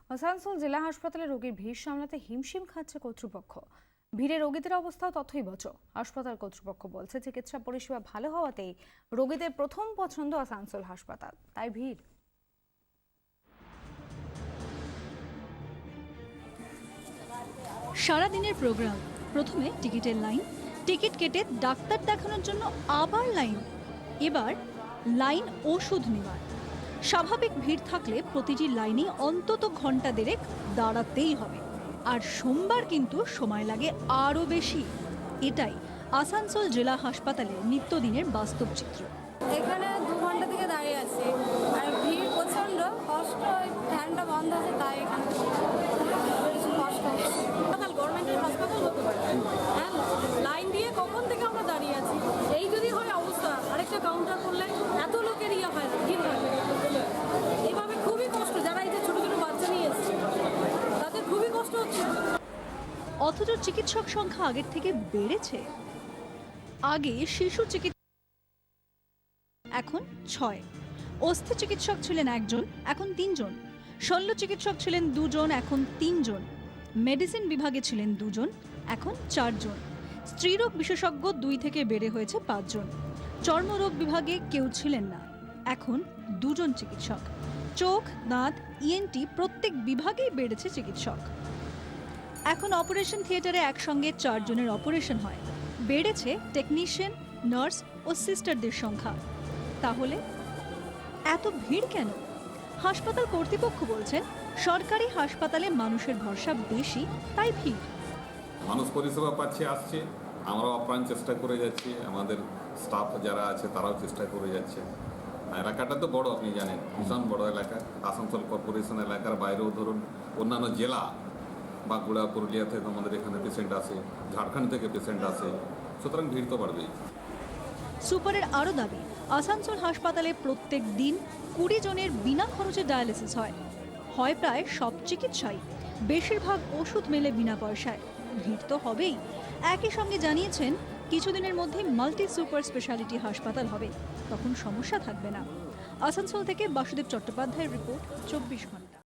আসানসোল জেলা হাসপাতালে রোগীর ভিড় সামলাতে হিমশিম খাচ্ছে কর্তৃপক্ষ। ভিড়ে রোগীদের অবস্থাও তথৈবচ। হাসপাতাল কর্তৃপক্ষ বলছে চিকিৎসা পরিষেবা ভালো হওয়াতেই রোগীদের প্রথম পছন্দ আসানসোল হাসপাতাল, তাই ভিড়। সারাদিনের প্রোগ্রাম, প্রথমে টিকিটের লাইন, টিকিট কেটে ডাক্তার দেখানোর জন্য আবার লাইন, এবার লাইন ওষুধ নেওয়ার। স্বাভাবিক ভিড় থাকলে প্রতিটি লাইনে অন্তত ঘন্টা দেড়েক দাঁড়াতেই হবে, আর সোমবার কিন্তু সময় লাগে আরও বেশি। এটাই আসানসোল জেলা হাসপাতালের নিত্যদিনের বাস্তব চিত্র। এখানে 2 ঘন্টা থেকে দাঁড়িয়ে আছি, আর ভিড় প্রচণ্ড, কষ্ট। ফ্যানটা বন্ধ আছে তাই এখানে কষ্ট হচ্ছে। সকাল গভর্নমেন্টের হাসপাতাল হতে পারে, হ্যাঁ, লাইন দিয়ে কখন থেকে আমরা দাঁড়িয়ে আছি। এই যদি হয় অবস্থা, আরেকটা কাউন্টার করলে এত লোকের হয় না, ভিড় হয়। এভাবে খুবই কষ্ট, যারা এই যে ছোটো ছোটো বাচ্চা নিয়ে এসছে তাদের খুবই কষ্ট হচ্ছে। অথচ চিকিৎসক সংখ্যা আগের থেকে বেড়েছে। আগে শিশু চিকিৎসক এখন 6, অস্থি চিকিৎসক ছিলেন 1 জন, এখন 3 জন, শল্য চিকিৎসক ছিলেন 2 জন, এখন 3 জন, মেডিসিন বিভাগে ছিলেন 2 জন, এখন 4 জন, স্ত্রীরোগ বিশেষজ্ঞ 2 থেকে বেড়ে হয়েছে 5 জন, চর্মরোগ বিভাগে কেউ ছিলেন না, এখন 2 জন চিকিৎসক। চোখ, দাঁত, ইএনটি প্রত্যেক বিভাগেই বেড়েছে চিকিৎসক। এখন অপারেশন থিয়েটারে একসঙ্গে 4 জনের অপারেশন হয়। বেড়েছে টেকনিশিয়ান, নার্স ও সিস্টারদের সংখ্যা। তাহলে এত ভিড় কেন? হাসপাতাল কর্তৃপক্ষ বলছেন সরকারি হাসপাতালে মানুষের ভরসা বেশি, তাই ভিড়। মানুষ পরিষেবা পাচ্ছে, আসছে, আমরাও আপ্রাণ চেষ্টা করে যাচ্ছি, আমাদের স্টাফ যারা আছে তারাও চেষ্টা করে যাচ্ছে। এলাকাটা তো বড়, আপনি জানেন, ভীষণ বড় এলাকা। আসানসোল কর্পোরেশন এলাকার বাইরেও ধরুন অন্যান্য জেলা, বাঁকুড়া, পুরুলিয়া থেকে আমাদের এখানে পেশেন্ট আসে, ঝাড়খণ্ড থেকে পেশেন্ট আসে, সুতরাং ভিড় তো বাড়বেই। সুপারের আরও দাবি, আসানসোল হাসপাতালে প্রত্যেক দিন 20 জনের বিনা খরচে ডায়ালিসিস হয় প্রায় সব চিকিৎসাই। বেশিরভাগ ওষুধ মেলে বিনা পয়সায়। ভিড় তো হবেই। একই সঙ্গে জানিয়েছেন কিছুদিনের মধ্যে মাল্টি সুপার স্পেশালিটি হাসপাতাল হবে, তখন সমস্যা থাকবে না। আসানসোল থেকে বাসুদেব চট্টোপাধ্যায়ের রিপোর্ট, 24 ঘন্টা।